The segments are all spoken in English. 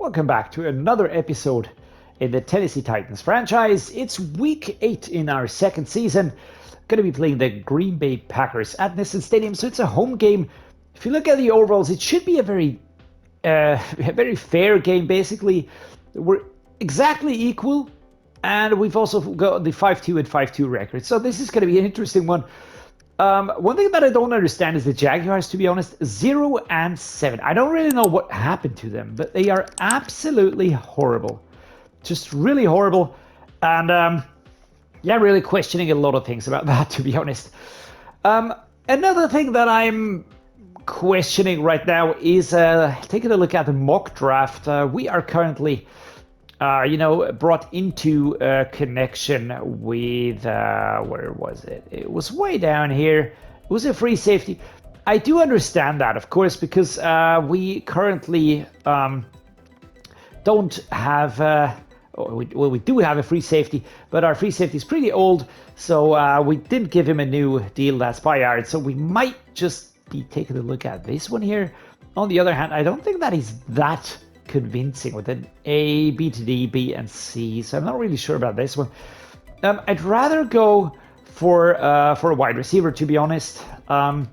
Welcome back to another episode in the Tennessee Titans franchise. It's week 8 in our second season. Going to be playing the Green Bay Packers at Nissan Stadium, so it's a home game. If you look at the overalls, it should be a very fair game, basically. We're exactly equal, and we've also got the 5-2 and 5-2 record, so this is going to be an interesting one. One thing that I don't understand is the Jaguars, to be honest, 0-7. I don't really know what happened to them, but they are absolutely horrible. Just really horrible. And yeah, really questioning a lot of things about that, to be honest. Another thing that I'm questioning right now is taking a look at the mock draft. We are currently brought into a connection with, where was it? It was way down here. It was a free safety. I do understand that, of course, because we currently don't have, we do have a free safety, but our free safety is pretty old, so we didn't give him a new deal that's expired, so we might just be taking a look at this one here. On the other hand, I don't think that is that convincing with an A, B to D, B, and C, so I'm not really sure about this one. I'd rather go for a wide receiver, to be honest. I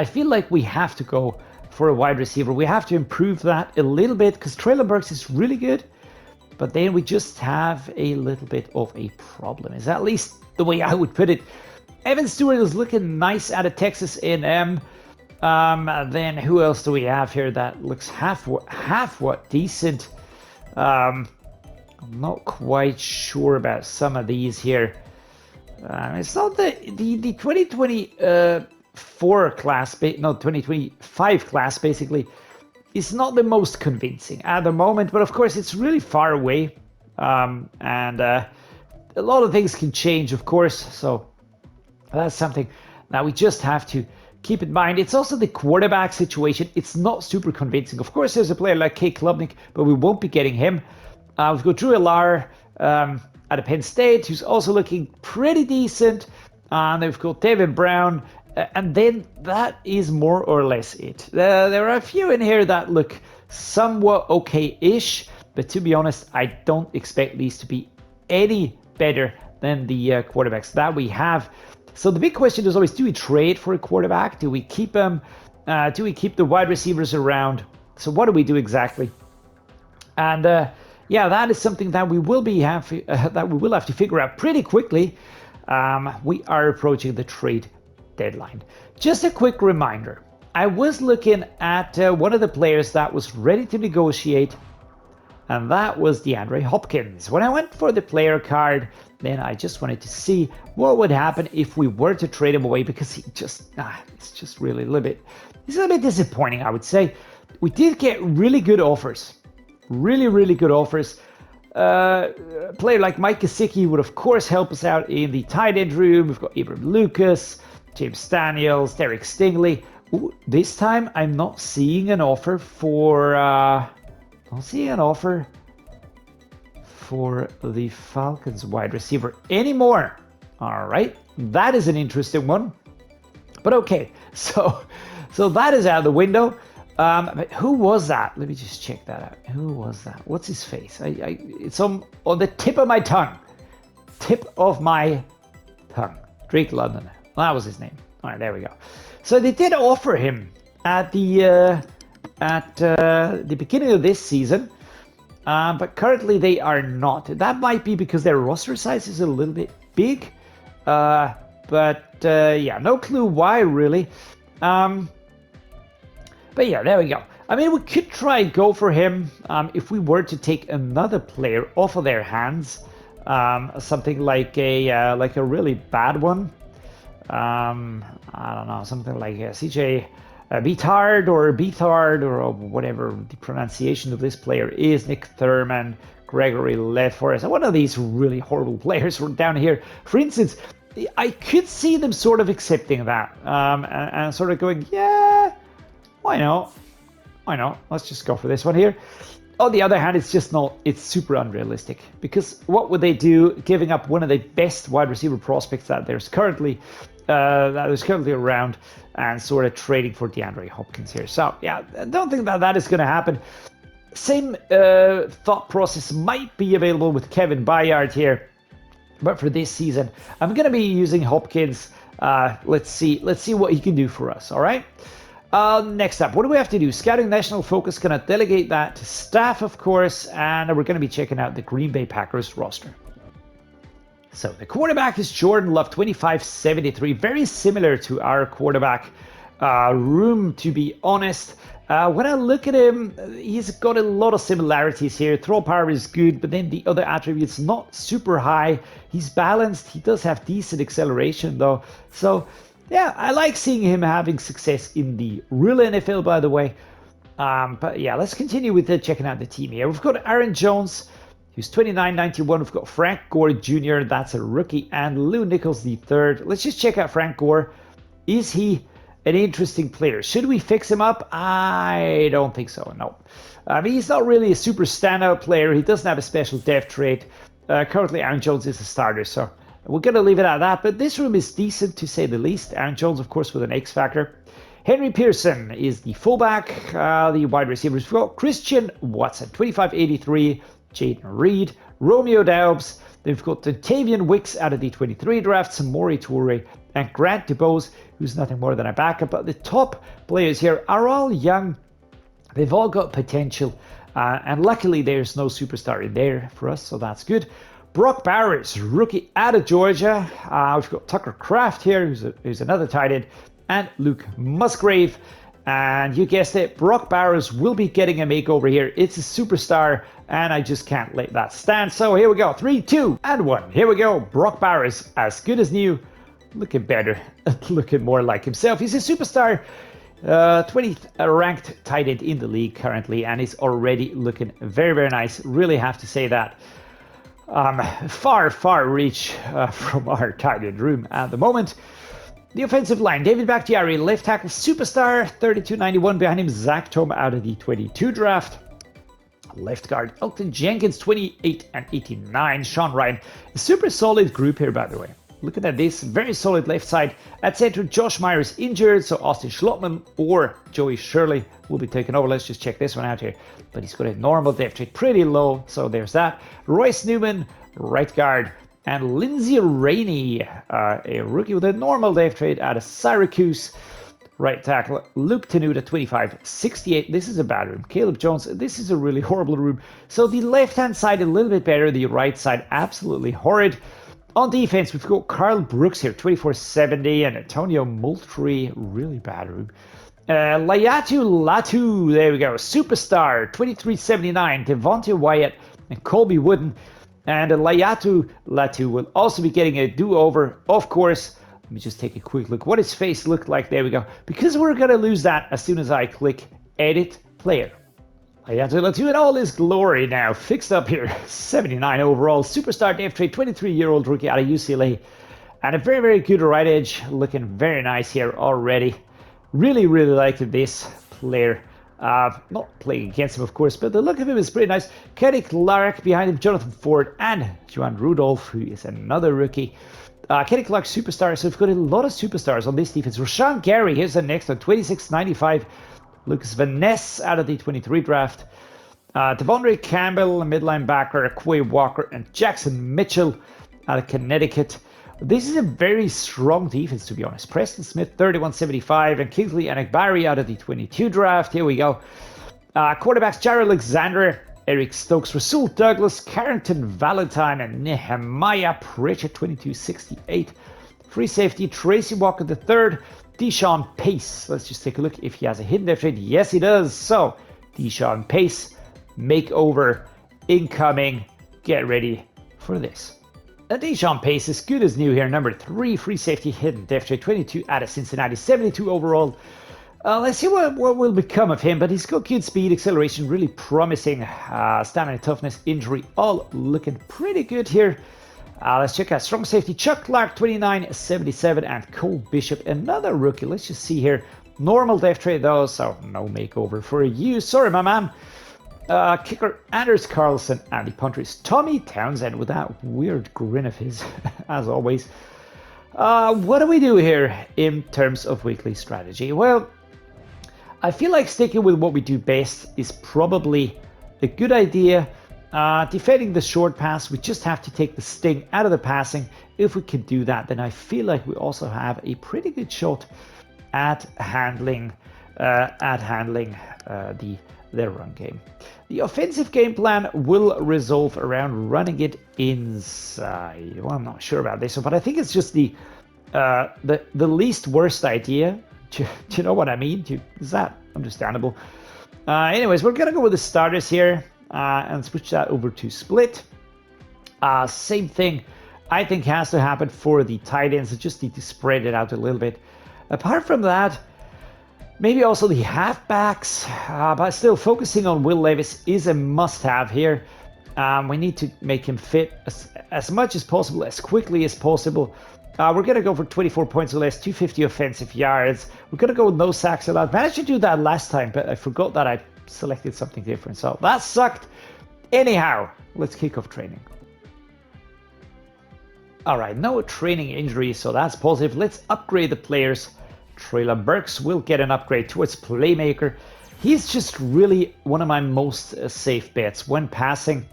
feel like we have to go for a wide receiver. We have to improve that a little bit because Treylon Burks is really good, but then we just have a little bit of a problem. Is at least the way I would put it. Evan Stewart is looking nice out of Texas A&M. Then who else do we have here that looks half what decent? I'm not quite sure about some of these here. It's not the 2024 class, 2025 class basically. It's not the most convincing at the moment, but of course it's really far away, and a lot of things can change, of course. So that's something that we just have to keep in mind. It's also the quarterback situation. It's not super convincing. Of course, there's a player like K. Klubnik, but we won't be getting him. We've got Drew Allar out of Penn State, who's also looking pretty decent. And we've got Devin Brown. And then that is more or less it. There are a few in here that look somewhat okay-ish, but to be honest, I don't expect these to be any better than the quarterbacks that we have. So the big question is always, do we trade for a quarterback? Do we keep them? Do we keep the wide receivers around? So what do we do exactly? And yeah, that is something that we will have to figure out pretty quickly. We are approaching the trade deadline. Just a quick reminder, I was looking at one of the players that was ready to negotiate, and that was DeAndre Hopkins. When I went for the player card, then I just wanted to see what would happen if we were to trade him away, because it's just really it's a little bit disappointing, I would say. We did get really good offers, really good offers. A player like Mike Gesicki would of course help us out in the tight end room. We've got Abram Lucas, James Daniels, Derrick Stingley. Ooh, this time I'm not seeing an offer for the Falcons wide receiver anymore. All right, that is an interesting one. But okay, so that is out of the window. But who was that? Let me just check that out. Who was that? What's his face? It's on the tip of my tongue. Drake London. That was his name. All right, there we go. So they did offer him at the beginning of this season, but currently they are not. That might be because their roster size is a little bit big, but yeah, no clue why really. But yeah, there we go. I mean, we could try and go for him if we were to take another player off of their hands, something like a really bad one. I don't know, something like CJ Beathard or whatever the pronunciation of this player is. Nick Thurman, Gregory Ledforest, one of these really horrible players down here. For instance, I could see them sort of accepting that and sort of going, yeah, why not? Let's just go for this one here. On the other hand, it's super unrealistic, because what would they do giving up one of the best wide receiver prospects that is currently around and sort of trading for DeAndre Hopkins here? So yeah, I don't think that is going to happen. Same thought process might be available with Kevin Byard here, but for this season, I'm going to be using Hopkins. Let's see what he can do for us. All right. Next up, what do we have to do? Scouting national focus. Going to delegate that to staff, of course, and we're going to be checking out the Green Bay Packers roster. So the quarterback is Jordan Love, 2573, very similar to our quarterback room, to be honest. When I look at him, he's got a lot of similarities here. Throw power is good, but then the other attributes not super high. He's balanced. He does have decent acceleration though. So yeah, I like seeing him having success in the real NFL, by the way. But yeah, let's continue with checking out the team here. We've got Aaron Jones, who's 2991. We've got Frank Gore Jr., that's a rookie, and Lou Nichols the third. Let's just check out Frank Gore. Is he an interesting player? Should we fix him up? I don't think so, no. I mean, he's not really a super standout player. He doesn't have a special depth trait. Currently, Aaron Jones is a starter, so we're going to leave it at that. But this room is decent, to say the least. Aaron Jones, of course, with an X factor. Henry Pearson is the fullback. The wide receivers, we've got Christian Watson, 2583. Jaden Reed, Romeo Daubs. Then we've got Tavian Wicks out of the 23 draft, Samori Toure, and Grant DuBose, who's nothing more than a backup. But the top players here are all young. They've all got potential. And luckily, there's no superstar in there for us, so that's good. Brock Bowers, rookie out of Georgia. We've got Tucker Kraft here, who's another tight end, and Luke Musgrave. And you guessed it, Brock Bowers will be getting a makeover here. It's a superstar, and I just can't let that stand. So here we go, 3, 2, and 1. Here we go, Brock Bowers, as good as new. Looking better, looking more like himself. He's a superstar, 20th ranked tight end in the league currently, and he's already looking very, very nice. Really have to say that. Far reach from our tight end room at the moment. The offensive line, David Bakhtiari, left tackle superstar, 3291. Behind him, Zach Tom out of the 22 draft. Left guard, Elton Jenkins, 28 and 89. Sean Ryan, a super solid group here, by the way. Looking at this, very solid left side. At center, Josh Myers injured, so Austin Schlottman or Joey Shirley will be taken over. Let's just check this one out here. But he's got a normal depth chart, pretty low, so there's that. Royce Newman, right guard. And Lindsey Rainey, a rookie with a normal depth trade out of Syracuse. Right tackle, Luke Tenuta, 2568. This is a bad room. Caleb Jones, this is a really horrible room. So the left-hand side a little bit better. The right side absolutely horrid. On defense, we've got Carl Brooks here, 2470. And Antonio Moultrie, really bad room. Layatu Latu, there we go. Superstar, 2379. Devontae Wyatt and Colby Wooden. And Layatu Latu will also be getting a do-over, of course. Let me just take a quick look what his face looked like. There we go. Because we're going to lose that as soon as I click Edit Player. Layatu Latu in all his glory now. Fixed up here. 79 overall. Superstar depth trade. 23-year-old rookie out of UCLA. And a very, very good right edge. Looking very nice here already. Really liking this player. Not playing against him, of course, but the look of him is pretty nice. Kenny Clark behind him, Jonathan Ford, and Joan Rudolph, who is another rookie. Kenny Clark, superstar, so we've got a lot of superstars on this defense. Rashawn Gary, here's the next one, 2695. Lucas Van Ness out of the 23 draft. Devondre Campbell, a midline backer, Quay Walker, and Jackson Mitchell out of Connecticut. This is a very strong defense, to be honest. Preston Smith, 3175, and Kingsley Enagbari out of the 22 draft. Here we go. Quarterbacks, Jared Alexander, Eric Stokes, Rasul Douglas, Carrington Valentine, and Nehemiah Pritchett, 2268. Free safety, Tracy Walker III, Deshaun Pace. Let's just take a look if he has a hidden depth trade. Yes, he does. So, Deshaun Pace, makeover, incoming. Get ready for this. Deshaun Pace is good as new here. Number 3, free safety, hidden depth trade, 22 out of Cincinnati, 72 overall. Let's see what will become of him, but he's got good speed, acceleration, really promising. Stamina, toughness, injury, all looking pretty good here. Let's check out strong safety, Chuck Clark, 2977, and Cole Bishop, another rookie. Let's just see here. Normal depth trade though, so no makeover for you. Sorry, my man. Kicker Anders Carlson, and the punter is Tommy Townsend with that weird grin of his, as always. What do we do here in terms of weekly strategy? Well, I feel like sticking with what we do best is probably a good idea. Defending the short pass, we just have to take the sting out of the passing. If we can do that, then I feel like we also have a pretty good shot at handling their run game. The offensive game plan will resolve around running it inside. Well, I'm not sure about this one, but I think it's just the least worst idea. Do you know what I mean? Is that understandable? Anyways, we're gonna go with the starters here and switch that over to split. Same thing I think has to happen for the tight ends. I just need to spread it out a little bit. Apart from that, maybe also the halfbacks, but still focusing on Will Levis is a must-have here. We need to make him fit as much as possible, as quickly as possible. We're going to go for 24 points or less, 250 offensive yards. We're going to go with no sacks allowed. Managed to do that last time, but I forgot that I selected something different, so that sucked. Anyhow, let's kick off training. All right, no training injuries, so that's positive. Let's upgrade the players. Treylon Burks will get an upgrade towards playmaker. He's just really one of my most safe bets when passing.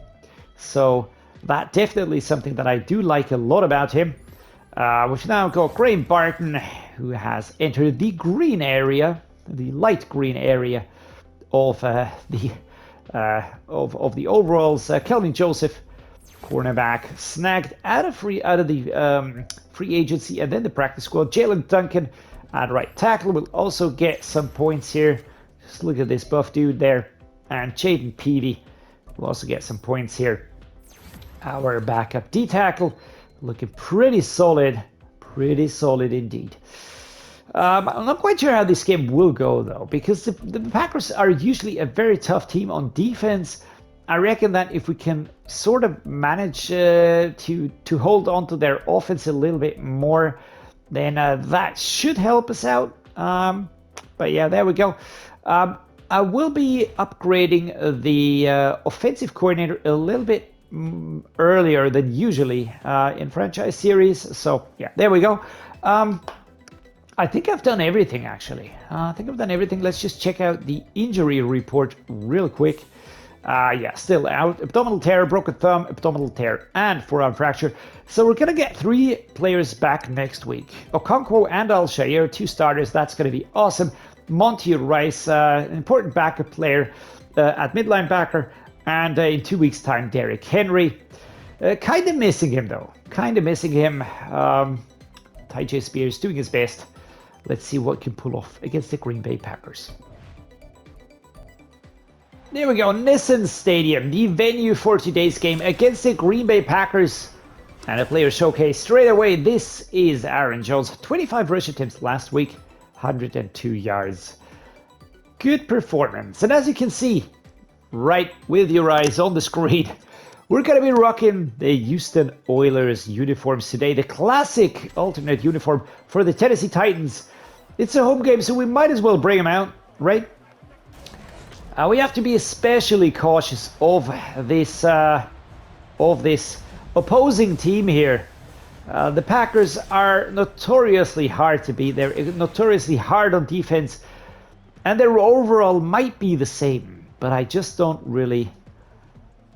So that definitely something that I do like a lot about him. We've now got Barton, who has entered the green area, the light green area of the overalls. Kelvin Joseph, cornerback, snagged out of the free agency and then the practice squad. Jaelyn Duncan at right tackle will also get some points here. Just look at this buff dude there. And Jaden Peavy will also get some points here. Our backup D tackle looking pretty solid indeed. I'm not quite sure how this game will go though, because the Packers are usually a very tough team on defense. I reckon that if we can sort of manage to hold on to their offense a little bit more, then that should help us out. But yeah, there we go. I will be upgrading the offensive coordinator a little bit earlier than usually in franchise series. So yeah, there we go. I think I've done everything actually. Let's just check out the injury report real quick. Yeah, still out. Abdominal tear, broken thumb, abdominal tear, and forearm fracture. So we're going to get 3 players back next week. Okonkwo and Al-Shaair, 2 starters. That's going to be awesome. Monty Rice, an important backup player at mid linebacker. And in 2 weeks' time, Derrick Henry. Kind of missing him, though. Tyjae Spears doing his best. Let's see what can pull off against the Green Bay Packers. There we go, Nissan Stadium, the venue for today's game against the Green Bay Packers. And a player showcase straight away. This is Aaron Jones. 25 rush attempts last week, 102 yards. Good performance. And as you can see, right with your eyes on the screen, we're going to be rocking the Houston Oilers uniforms today. The classic alternate uniform for the Tennessee Titans. It's a home game, so we might as well bring them out, right? We have to be especially cautious of this opposing team here. The Packers are notoriously hard to beat. They're notoriously hard on defense, and their overall might be the same. But I just don't really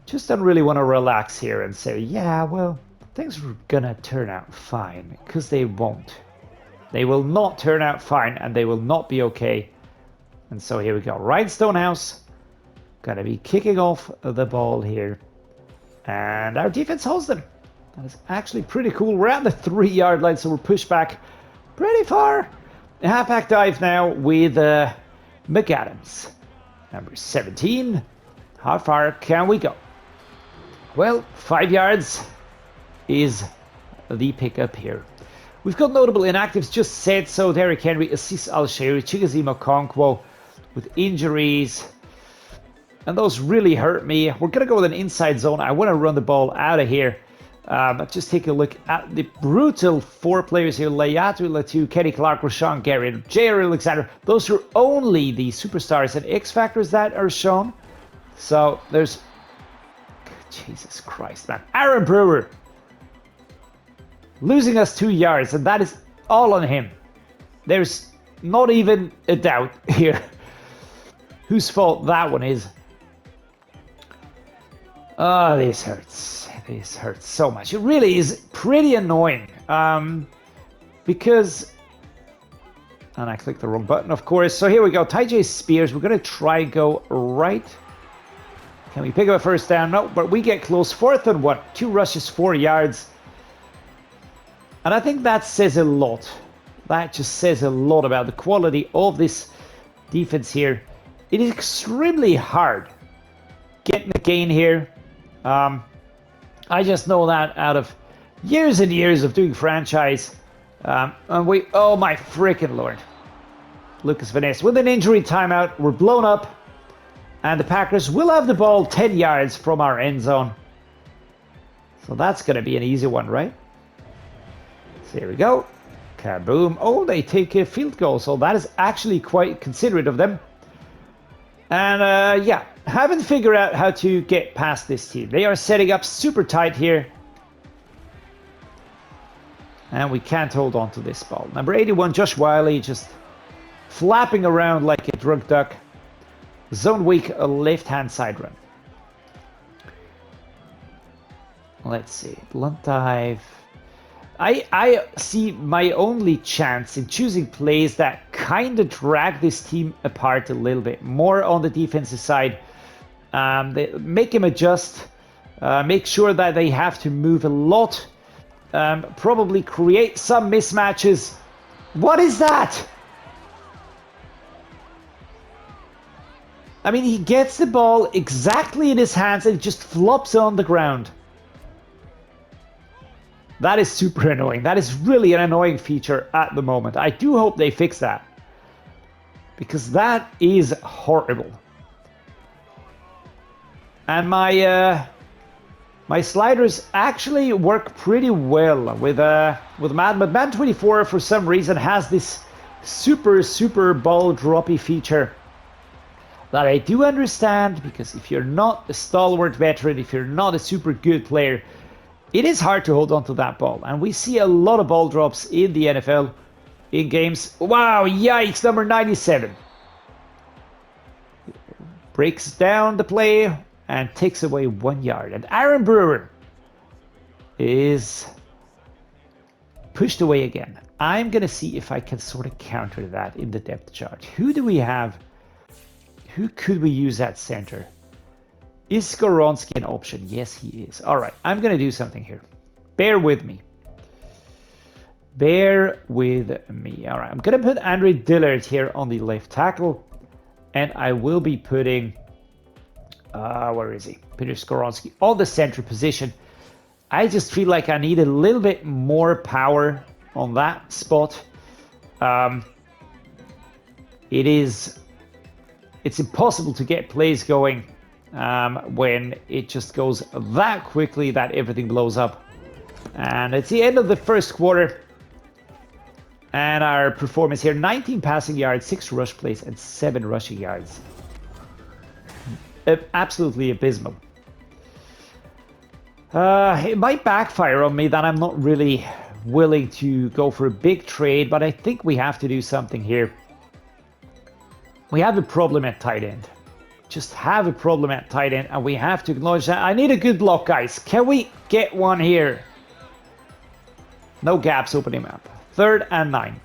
want to relax here and say, yeah, well, things are gonna turn out fine, because they won't. They will not turn out fine, and they will not be okay. And so here we go. Ryan Stonehouse gonna be kicking off the ball here. And our defense holds them. That is actually pretty cool. We're at the 3-yard line, so we're pushed back pretty far. A halfback dive now with McAdams. Number 17. How far can we go? Well, 5 yards is the pickup here. We've got notable inactives, just said so. Derrick Henry assists Al-Shaair, Chig Okonkwo with injuries. And those really hurt me. We're going to go with an inside zone. I want to run the ball out of here. Just take a look at the brutal 4 players here. Layatu, Latu, Kenny Clark, Rashawn Garrett, J.R. Alexander. Those are only the superstars and X factors that are shown. So there's... Jesus Christ, man. Aaron Brewer. Losing us 2 yards, and that is all on him. There's not even a doubt here whose fault that one is. Oh, this hurts. This hurts so much. It really is pretty annoying. Because... And I clicked the wrong button, of course. So here we go. Tyjae spears. We're going to try go right. Can we pick up a first down? No, but we get close. 4th and 1. 2 rushes, 4 yards. And I think that says a lot. That just says a lot about the quality of this defense here. It is extremely hard getting a gain here. I just know that out of years and years of doing franchise. And we, oh my freaking lord. Lucas Van Ness with an injury timeout. We're blown up. And the Packers will have the ball 10 yards from our end zone. So that's going to be an easy one, right? So here we go. Kaboom. Oh, they take a field goal. So that is actually quite considerate of them. And yeah, haven't figured out how to get past this team. They are setting up super tight here. And we can't hold on to this ball. Number 81, Josh Whyle, just flapping around like a drunk duck. Zone weak, a left-hand side run. Let's see. Blunt dive. I see my only chance in choosing plays that kind of drag this team apart a little bit more on the defensive side. They make him adjust. Make sure that they have to move a lot. Probably create some mismatches. What is that? I mean, he gets the ball exactly in his hands and just flops on the ground. That is super annoying. That is really an annoying feature at the moment. I do hope they fix that. Because that is horrible. And my sliders actually work pretty well with Madden. But Madden 24 for some reason has this super ball droppy feature that I do understand, because if you're not a stalwart veteran, if you're not a super good player, it is hard to hold on to that ball. And we see a lot of ball drops in the NFL in games. Wow, yikes, number 97. Breaks down the play and takes away 1 yard. And Aaron Brewer is pushed away again. I'm going to see if I can sort of counter that in the depth chart. Who do we have? Who could we use at center? Is Skoronski an option? Yes, he is. All right, I'm going to do something here. Bear with me. Bear with me. All right, I'm going to put Andre Dillard here on the left tackle. And I will be putting... where is he? Peter Skoronski on the center position. I just feel like I need a little bit more power on that spot. It's impossible to get plays going when it just goes that quickly that everything blows up. And it's the end of the first quarter. And our performance here, 19 passing yards, 6 rush plays, and 7 rushing yards. Absolutely abysmal. It might backfire on me that I'm not really willing to go for a big trade, but I think we have to do something here. We have a problem at tight end. Just have a problem at tight end, and we have to acknowledge that. I need a good block, guys. Can we get one here? No gaps, open him up. 3rd and 9.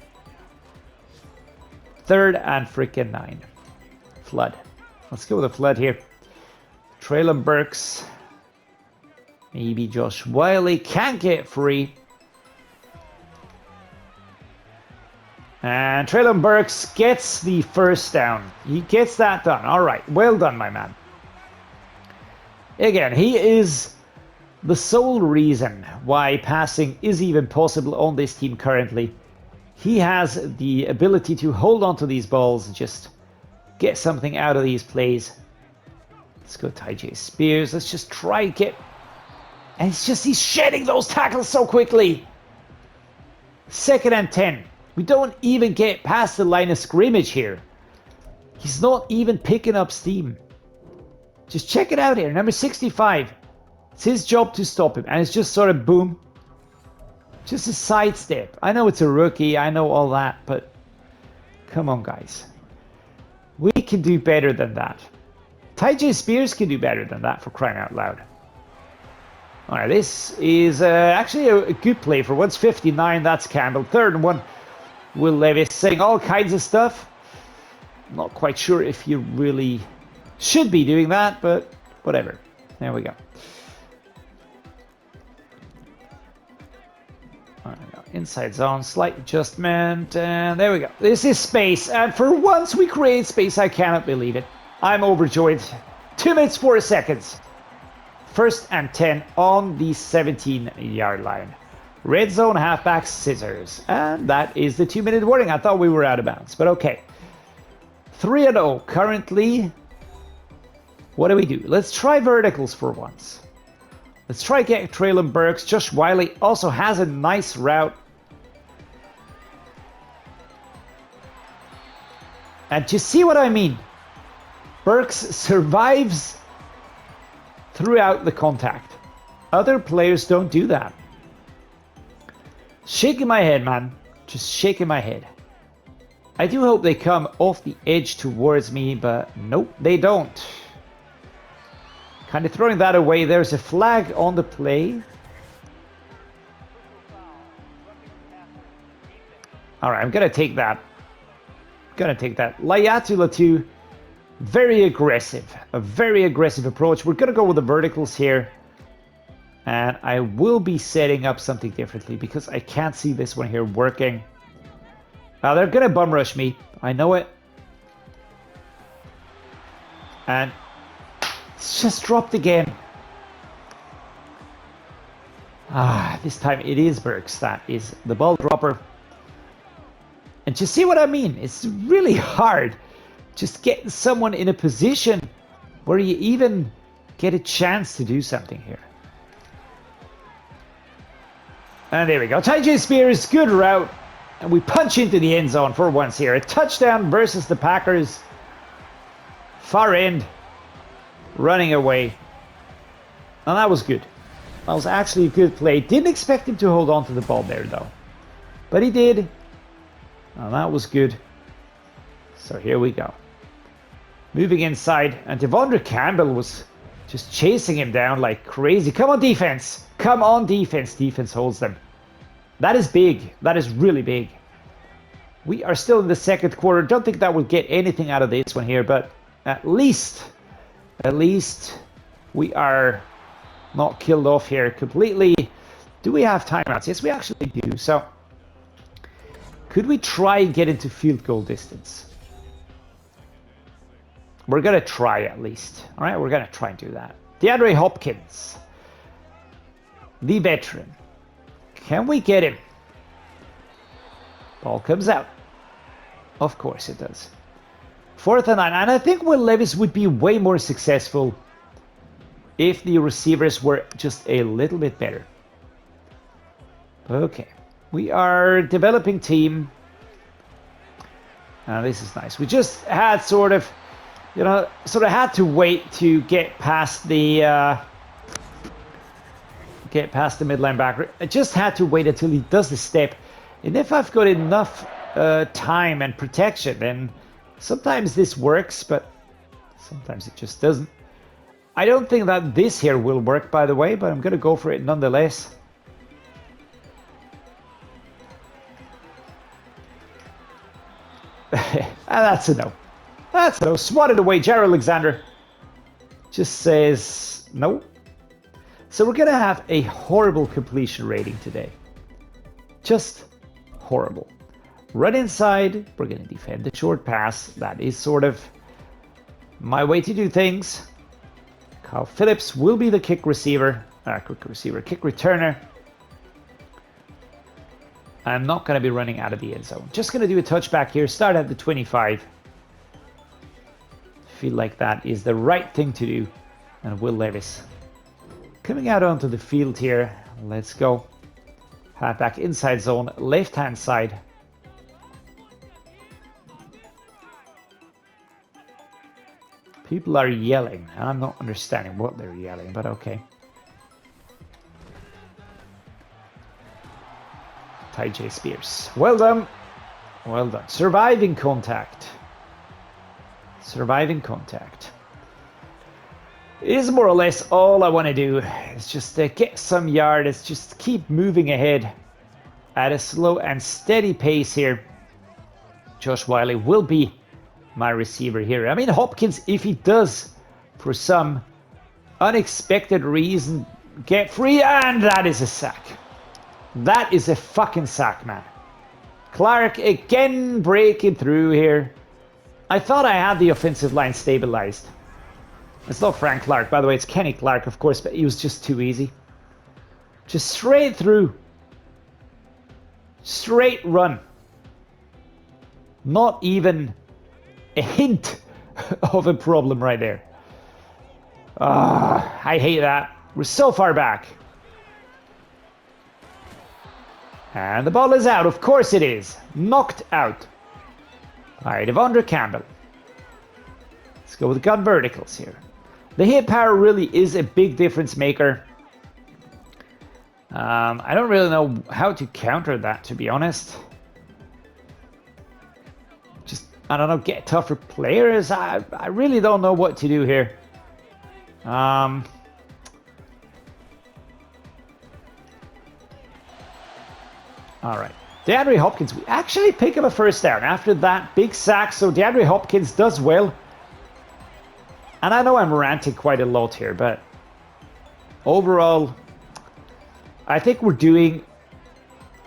3rd and freaking 9. Flood. Let's go with a flood here. Treylon Burks. Maybe Josh Whyle can't get free. And Treylon Burks gets the first down. He gets that done. All right. Well done, my man. Again, he is the sole reason why passing is even possible on this team currently. He has the ability to hold on to these balls and just get something out of these plays. Let's go Tyjae Spears. Let's just try and get... And it's just he's shedding those tackles so quickly. 2nd and 10. We don't even get past the line of scrimmage here. He's not even picking up steam. Just check it out here. Number 65. It's his job to stop him. And it's just sort of boom. Just a sidestep. I know it's a rookie. I know all that. But come on, guys. We can do better than that. Tyjae Spears can do better than that, for crying out loud. All right, this is actually a good play for once. 59, that's Campbell. 3rd and 1. Will Levis saying all kinds of stuff. Not quite sure if you really should be doing that, but whatever. There we go. All right, inside zone, slight adjustment, and there we go. This is space, and for once we create space. I cannot believe it. I'm overjoyed. 2 minutes, 4 seconds. 1st and 10 on the 17-yard line. Red zone, halfback, scissors. And that is the 2-minute warning. I thought we were out of bounds, but okay. 3-0 currently. What do we do? Let's try verticals for once. Let's try get Treylon Burks. Josh Whyle also has a nice route. And you see what I mean? Burks survives throughout the contact. Other players don't do that. Shaking my head, man. Just shaking my head. I do hope they come off the edge towards me, but nope, they don't. Kind of throwing that away. There's a flag on the play. All right, I'm going to take that. Layatu Latu, very aggressive. A very aggressive approach. We're going to go with the verticals here. And I will be setting up something differently because I can't see this one here working. Now they're going to bum rush me. I know it. And it's just dropped again. This time it is Burks. That is the ball dropper. And you see what I mean? It's really hard just getting someone in a position where you even get a chance to do something here. And there we go. Tyjae Spears, good route. And we punch into the end zone for once here. A touchdown versus the Packers. Far end. Running away. And that was good. That was actually a good play. Didn't expect him to hold on to the ball there though. But he did. And that was good. So here we go. Moving inside. And Devondre Campbell was just chasing him down like crazy. Come on, defense. Come on, defense. Defense holds them. That is big. That is really big. We are still in the 2nd quarter. Don't think that will get anything out of this one here, but at least we are not killed off here completely. Do we have timeouts? Yes, we actually do. So could we try and get into field goal distance? We're going to try at least. All right, we're going to try and do that. DeAndre Hopkins, the veteran. Can we get him? Ball comes out. Of course it does. 4th and 9. And I think Will Levis would be way more successful if the receivers were just a little bit better. Okay. We are developing team. This is nice. We just had sort of had to wait to get past the midline backer. I just had to wait until he does the step. And if I've got enough time and protection, then sometimes this works, but sometimes it just doesn't. I don't think that this here will work, by the way, but I'm going to go for it nonetheless. That's a no. That's a no. Swatted away. Jair Alexander just says no. So we're going to have a horrible completion rating today. Just horrible. Run inside. We're going to defend the short pass. That is sort of my way to do things. Kyle Phillips will be the kick returner. I'm not going to be running out of the end zone. Just going to do a touchback here. Start at the 25. Feel like that is the right thing to do. And Will Levis coming out onto the field here. Let's go. Halfback inside zone, left-hand side. People are yelling. I'm not understanding what they're yelling, but okay. Tyjae Spears. Well done. Well done. Surviving contact. Surviving contact. is more or less all I want to do. Is just get some yards, just keep moving ahead at a slow and steady pace here. Josh Whyle will be my receiver here. I mean, Hopkins, if he does, for some unexpected reason, get free, and that is a sack. That is a fucking sack, man. Clark again breaking through here. I thought I had the offensive line stabilized. It's not Frank Clark, by the way, it's Kenny Clark, of course, but he was just too easy. Just straight through. Straight run. Not even a hint of a problem right there. I hate that. We're so far back. And the ball is out. Of course it is. Knocked out by Devondre Campbell. Let's go with gun verticals here. The hit power really is a big difference maker. I don't really know how to counter that, to be honest. Just, I don't know, get tougher players. I really don't know what to do here. Alright. DeAndre Hopkins, we actually pick up a first down after that big sack, so DeAndre Hopkins does well. And I know I'm ranting quite a lot here, but overall, I think we're doing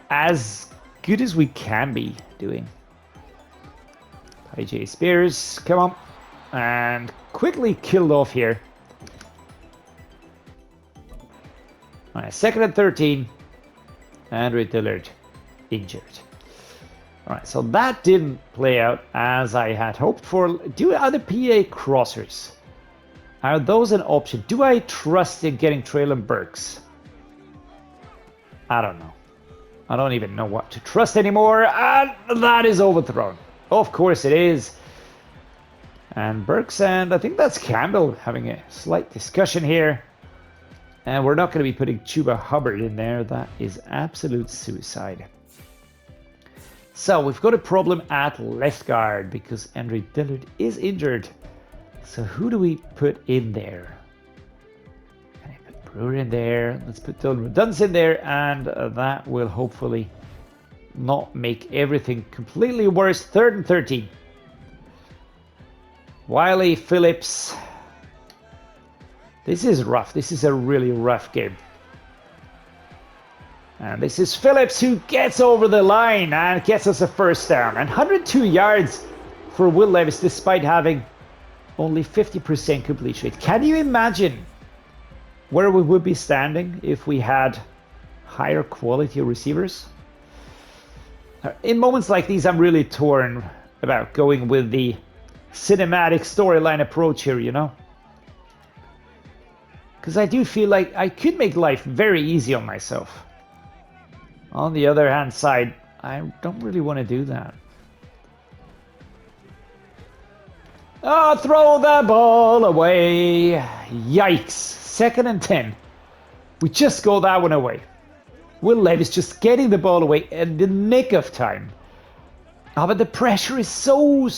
as good as we can be doing. Tyjae Spears, come on. And quickly killed off here. All right, 2nd and 13. Andre Dillard injured. All right, so that didn't play out as I had hoped for. Are the PA crossers? Are those an option? Do I trust in getting Treylon Burks? I don't know. I don't even know what to trust anymore. And that is overthrown. Of course it is. And Burks and I think that's Campbell having a slight discussion here. And we're not going to be putting Chuba Hubbard in there. That is absolute suicide. So we've got a problem at left guard because Andre Dillard is injured. So who do we put in there? Can I put Brewer in there? Let's put Dylan Redundancy in there, and that will hopefully not make everything completely worse. 3rd and 13. Whyle, Phillips. This is rough. This is a really rough game. And this is Phillips who gets over the line and gets us a first down. And 102 yards for Will Levis despite having only 50% completion rate. Can you imagine where we would be standing if we had higher quality receivers? In moments like these, I'm really torn about going with the cinematic storyline approach here, you know? Because I do feel like I could make life very easy on myself. On the other hand side, I don't really want to do that. Oh, throw the ball away. Yikes. 2nd and 10. We just go that one away. Will Levis just getting the ball away in the nick of time. Oh, but the pressure is so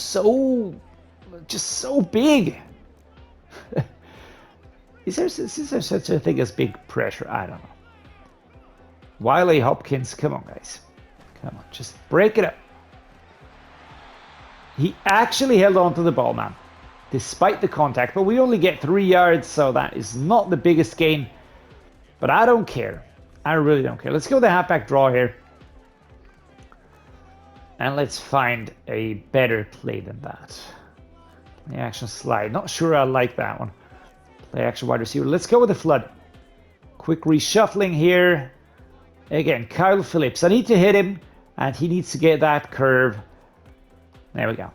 big. Is there such a thing as big pressure? I don't know. Whyle, Hopkins, come on, guys. Come on, just break it up. He actually held on to the ball, man, despite the contact. But we only get 3 yards, so that is not the biggest gain. But I don't care. I really don't care. Let's go the halfback draw here. And let's find a better play than that. The action slide. Not sure I like that one. Play action wide receiver. Let's go with the flood. Quick reshuffling here. Again, Kyle Phillips. I need to hit him, and he needs to get that curve. There we go.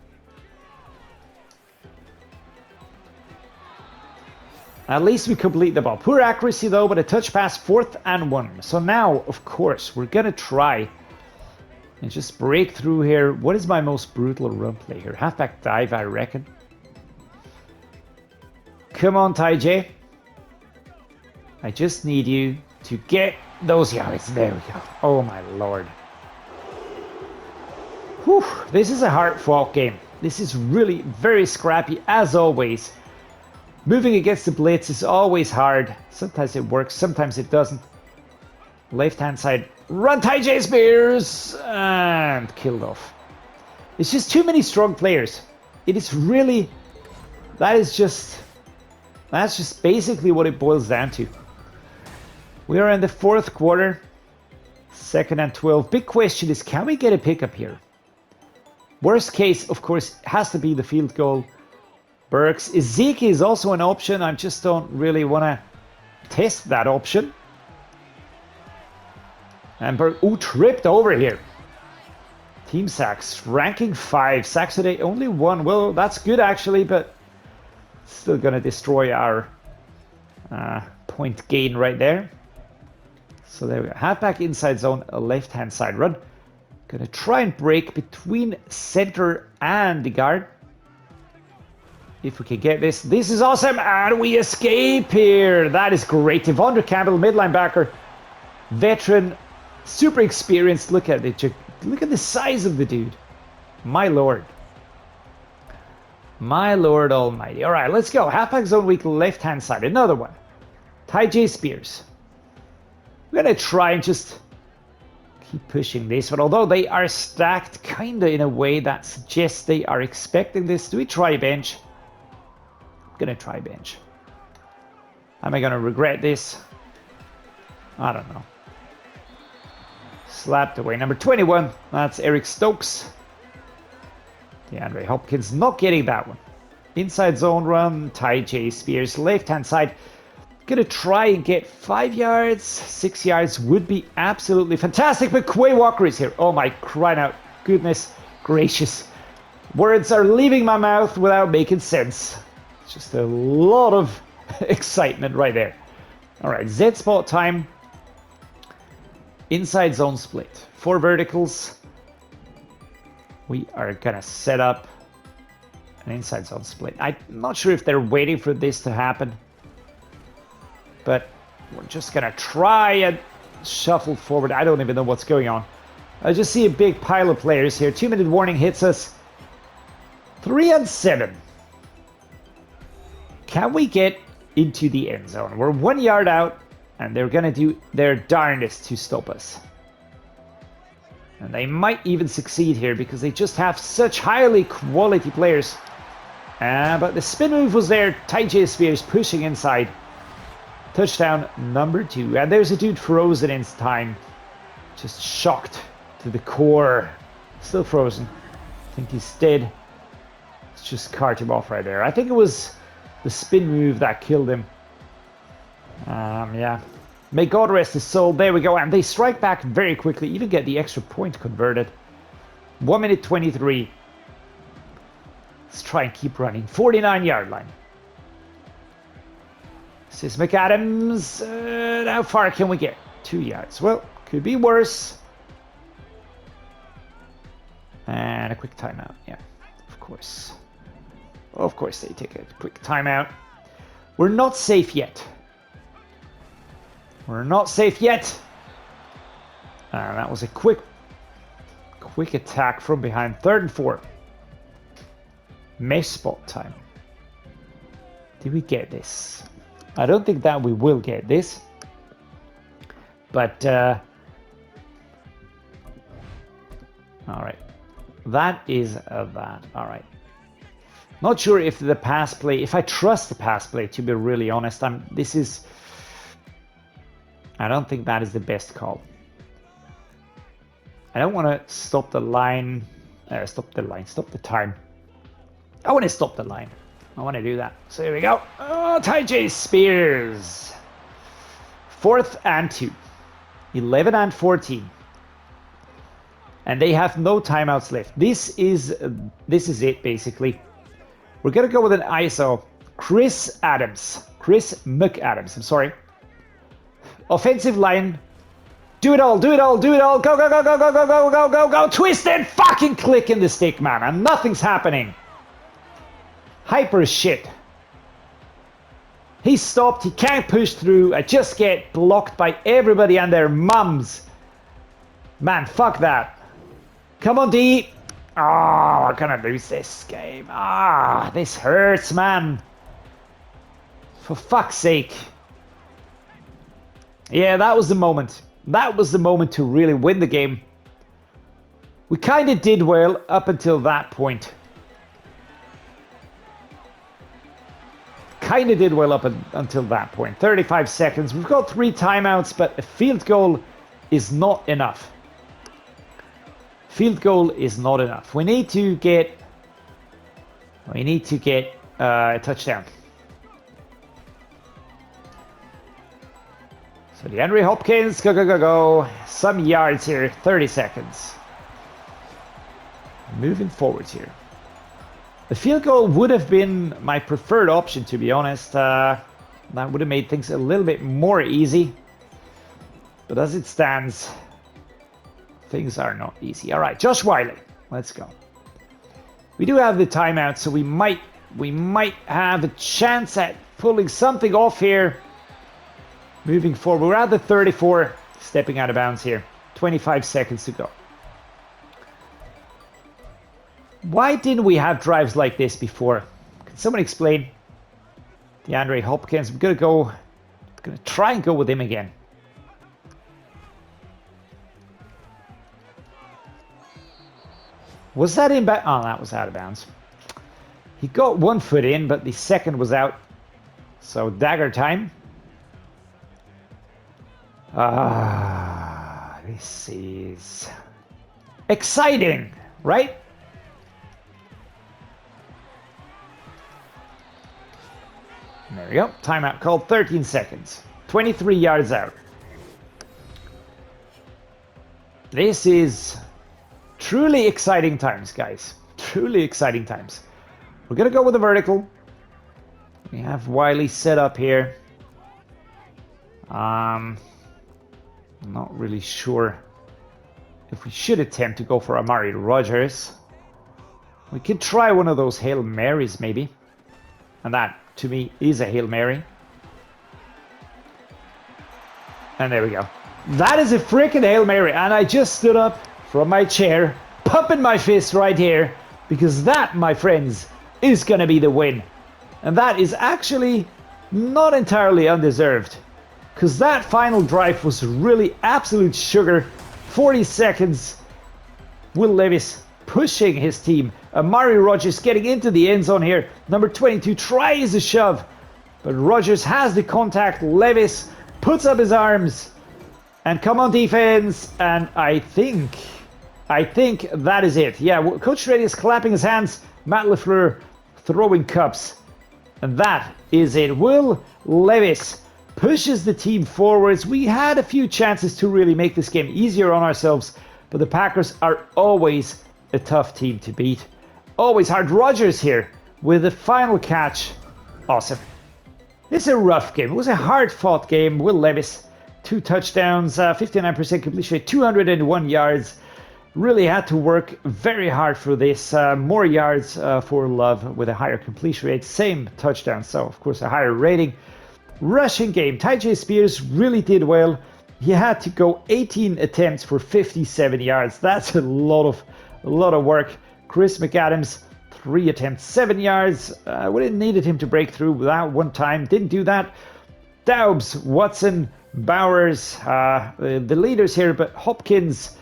At least we complete the ball. Poor accuracy though, but a touch pass, 4th and 1. So now, of course, we're going to try and just break through here. What is my most brutal run play here? Halfback dive, I reckon. Come on, Tyjae. I just need you to get those yards. There we go. Oh my lord. Whew, this is a hard-fought game. This is really very scrappy as always. Moving against the blitz is always hard. Sometimes it works, sometimes it doesn't. Left-hand side, run Tyjae Spears! And killed off. It's just too many strong players. It is really... That's just basically what it boils down to. We are in the 4th quarter. 2nd and 12. Big question is, can we get a pickup here? Worst case, of course, has to be the field goal. Burks. Zeke is also an option. I just don't really want to test that option. And Burks, tripped over here. Team sacks, ranking 5. Sacks today, only 1. Well, that's good actually, but still going to destroy our point gain right there. So there we go. Halfback inside zone, a left-hand side run. Going to try and break between center and the guard. If we can get this. This is awesome. And we escape here. That is great. Devondre Campbell, mid linebacker. Veteran. Super experienced. Look at it. Look at the size of the dude. My lord. My lord almighty. All right, let's go. Halfback zone weak, left-hand side. Another one. Tyjae Spears. We're going to try and just keep pushing this. But although they are stacked kind of in a way that suggests they are expecting this. Do we try bench? I'm going to try bench. Am I going to regret this? I don't know. Slapped away. Number 21. That's Eric Stokes. DeAndre Hopkins not getting that one. Inside zone run. Tyjae Spears. Left-hand side. Gonna try and get 5 yards. 6 yards would be absolutely fantastic. But Quay Walker is here. Oh my crying out. Goodness gracious. Words are leaving my mouth without making sense. It's just a lot of excitement right there. All right. Z spot time. Inside zone split. 4 verticals. We are gonna set up an inside zone split. I'm not sure if they're waiting for this to happen, but we're just gonna try and shuffle forward. I don't even know what's going on. I just see a big pile of players here. 2-minute warning hits us. 3 and 7. Can we get into the end zone? We're 1 yard out, and they're gonna do their darndest to stop us. And they might even succeed here because they just have such highly quality players. But the spin move was there. Tyjae Spears pushing inside. Touchdown number 2. And there's a dude frozen in time. Just shocked to the core. Still frozen. I think he's dead. Let's just cart him off right there. I think it was the spin move that killed him. Yeah. May God rest his soul. There we go. And they strike back very quickly. Even get the extra point converted. 1 minute 23. Let's try and keep running. 49-yard line. This is McAdams. How far can we get? 2 yards. Well, could be worse. And a quick timeout. Yeah, of course. Of course they take a quick timeout. We're not safe yet. We're not safe yet. That was a quick attack from behind. 3rd and 4. Mesh spot time. Did we get this? I don't think that we will get this. But, all right. That is that. All right. Not sure if the pass play, if I trust the pass play, to be really honest. I don't think that is the best call. I don't want to stop the line. Stop the time. I want to stop the line. I want to do that. So here we go. Oh, Tyjae Spears. 4th and 2. 11 and 14. And they have no timeouts left. This is it, basically. We're going to go with an ISO. Chris McAdams. I'm sorry. Offensive line. Do it all. Go, go, go, go, go, go, go, go, go, go, go. Twisted fucking click in the stick, man. And nothing's happening. Hyper shit. He stopped. He can't push through. I just get blocked by everybody and their mums. Man, fuck that. Come on, D. Oh, we're gonna lose this game. This hurts, man. For fuck's sake. Yeah, that was the moment. That was the moment to really win the game. We kind of did well up until that point. Kind of did well up until that point. 35 seconds. We've got 3 timeouts, but a field goal is not enough. Field goal is not enough. We need to get a touchdown. So DeAndre Hopkins, go. Some yards here, 30 seconds. Moving forwards here. The field goal would have been my preferred option, to be honest. That would have made things a little bit more easy. But as it stands, things are not easy. All right, Josh Whyle, let's go. We do have the timeout, so we might have a chance at pulling something off here. Moving forward, we're at the 34, stepping out of bounds here. 25 seconds to go. Why didn't we have drives like this before? Can someone explain? DeAndre Hopkins, I'm gonna try and go with him again. Was that in back? Oh, that was out of bounds. He got 1 foot in, but the second was out. So dagger time. This is exciting, right? There we go. Timeout called. 13 seconds. 23 yards out. This is truly exciting times, guys. Truly exciting times. We're going to go with the vertical. We have Whyle set up here. Not really sure if we should attempt to go for Amari Rodgers. We could try one of those Hail Marys, maybe. And that, to me, is a Hail Mary. And there we go. That is a freaking Hail Mary. And I just stood up from my chair, pumping my fist right here, because that, my friends, is going to be the win. And that is actually not entirely undeserved, because that final drive was really absolute sugar. 40 seconds. Will Levis pushing his team. Amari Rodgers getting into the end zone here. Number 22 tries a shove, but Rodgers has the contact. Levis puts up his arms. And come on, defense. And I think that is it. Yeah, Coach Dreddeus clapping his hands. Matt LaFleur throwing cups. And that is it. Will Levis pushes the team forwards. We had a few chances to really make this game easier on ourselves, but the Packers are always a tough team to beat. Always hard. Rodgers here with the final catch. Awesome. It's a rough game. It was a hard-fought game. Will Levis, 2 touchdowns, 59% completion rate, 201 yards. Really had to work very hard for this. More yards for Love with a higher completion rate. Same touchdown, so of course a higher rating. Rushing game. Tyjae Spears really did well. He had to go 18 attempts for 57 yards. That's a lot of work. Chris McAdams, 3 attempts, 7 yards. We didn't needed him to break through without 1 time. Didn't do that. Daubs, Watson, Bowers, the leaders here, but Hopkins,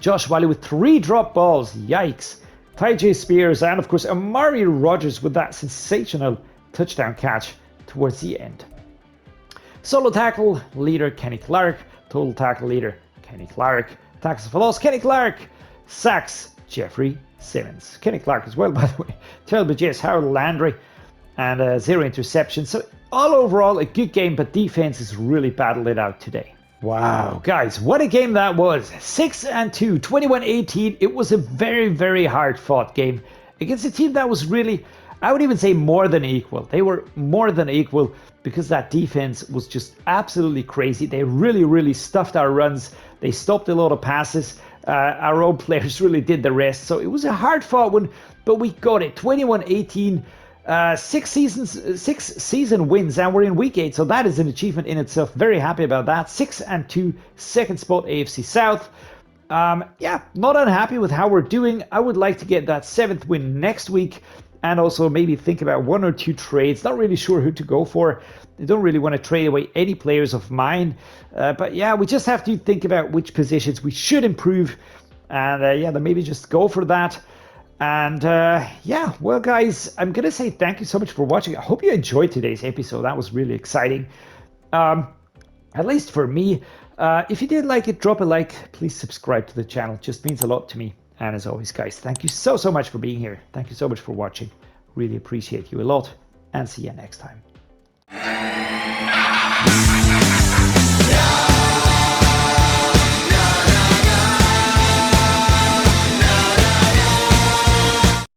Josh Whyle with 3 drop balls. Yikes. Tyjae Spears, and of course Amari Rodgers with that sensational touchdown catch towards the end. Solo tackle leader Kenny Clark. Total tackle leader Kenny Clark. Tackles for loss Kenny Clark. Sacks Jeffrey Simmons. Kenny Clark as well, by the way. 12 BJs, Harold Landry, and 0 interceptions. So all overall a good game, but defense has really battled it out today. Wow, guys, what a game that was. 6-2, 21-18. It was a very, very hard fought game against a team that was really, I would even say, more than equal. They were more than equal because that defense was just absolutely crazy. They really, really stuffed our runs. They stopped a lot of passes. Our own players really did the rest. So it was a hard fought one, but we got it. 21-18. 6 season wins, and we're in week 8, so that is an achievement in itself. Very happy about that. 6-2, second spot AFC South. Yeah, not unhappy with how we're doing. I would like to get that 7th win next week. and also maybe think about 1 or 2 trades. Not really sure who to go for. I don't really want to trade away any players of mine. But yeah, we just have to think about which positions we should improve. And yeah, then maybe just go for that. And yeah, well, guys, I'm going to say thank you so much for watching. I hope you enjoyed today's episode. That was really exciting. At least for me. If you did like it, drop a like. Please subscribe to the channel. It just means a lot to me. And as always, guys, thank you so much for being here. Thank you so much for watching. Really appreciate you a lot. And see you next time.